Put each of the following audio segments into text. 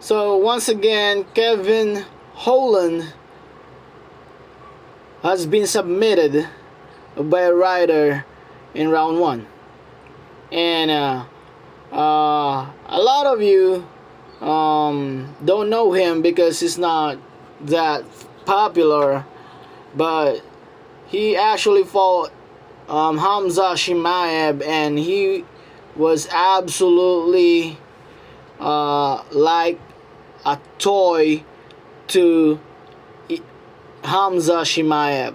So once again, Kevin Holland has been submitted by a rider in round one, and a lot of you don't know him because he's not that popular, but he actually fought Hamza Shimaev, and he was absolutely like a toy to Hamza Shimaev.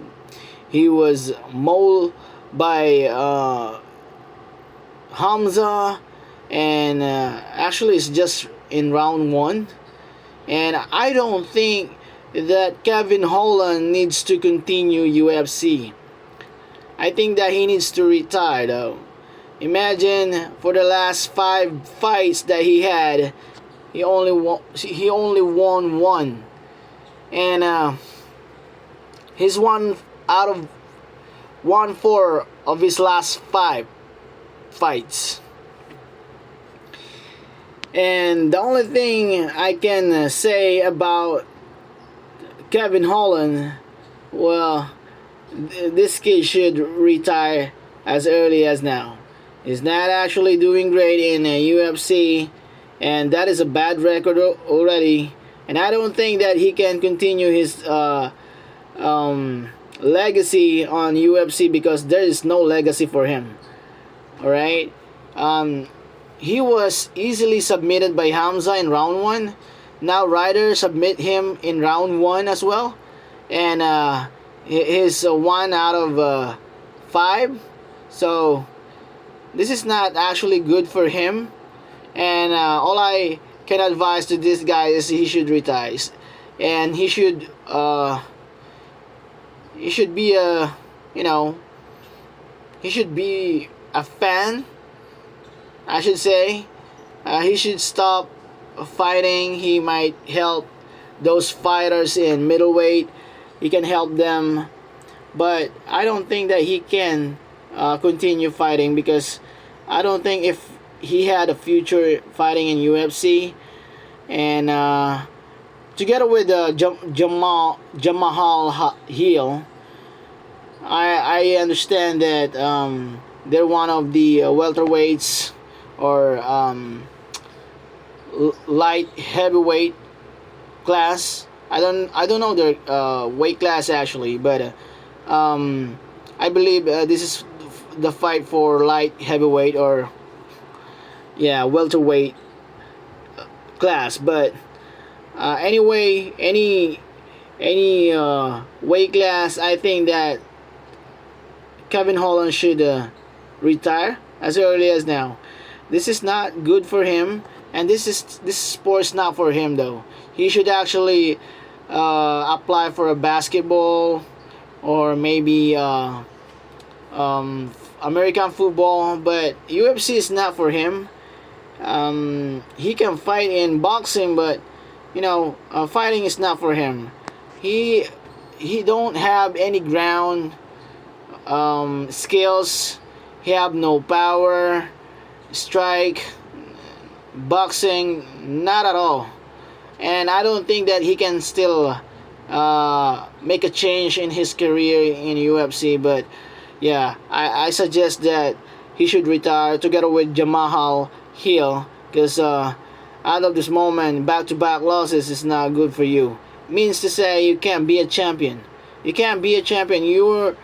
He was mauled by Hamza, and actually it's just in round one. And I don't think that Kevin Holland needs to continue UFC. I think that he needs to retire though. Imagine for the last 5 fights that he had, he only won one, and he's won out of 1/4 of his last 5 fights. And the only thing I can say about Kevin Holland, well, this kid should retire as early as now. He's not actually doing great in UFC, and that is a bad record already. And I don't think that he can continue his legacy on UFC because there is no legacy for him. All right, he was easily submitted by Hamza in round one. Now Ryder submit him in round one as well, and he's 1 out of 5. So this is not actually good for him, and all I can advise to this guy is he should retire, and he should be a he should be a fan, I should say. He should stop fighting. He might help those fighters in middleweight. He can help them, but I don't think that he can continue fighting because I don't think if he had a future fighting in UFC. And together with Jamahal Hill, I understand that they're one of the welterweights or light heavyweight class. I don't know their weight class actually, but I believe this is the fight for light heavyweight or welterweight class. But anyway, any weight class, I think that Kevin Holland should retire as early as now. This is not good for him, and this sport's not for him though. He should actually apply for a basketball or maybe American football, but UFC is not for him. He can fight in boxing, but fighting is not for him. He don't have any ground skills. He have no power, strike, boxing, not at all. And I don't think that he can still make a change in his career in UFC. But yeah, I suggest that he should retire together with Jamahal Hill, because out of this moment, back-to-back losses is not good for you. Means to say you can't be a champion. You can't be a champion. You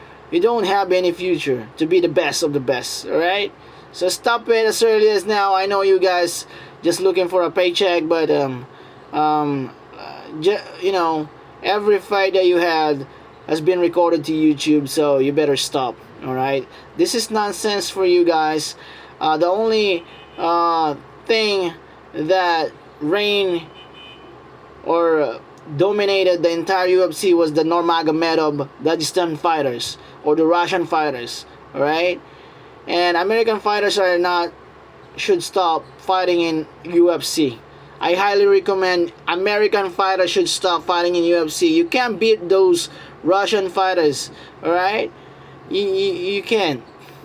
don't have any future to be the best of the best. All right. So stop it as early as now. I know you guys just looking for a paycheck, but every fight that you had has been recorded to YouTube, so you better stop. All right. This is nonsense for you guys. The only thing that reigned or dominated the entire UFC was the Nurmagomedov Dagestan fighters or the Russian fighters. All right. And American fighters should stop fighting in UFC. I highly recommend American fighters should stop fighting in UFC. You can't beat those Russian fighters, all right? You can't.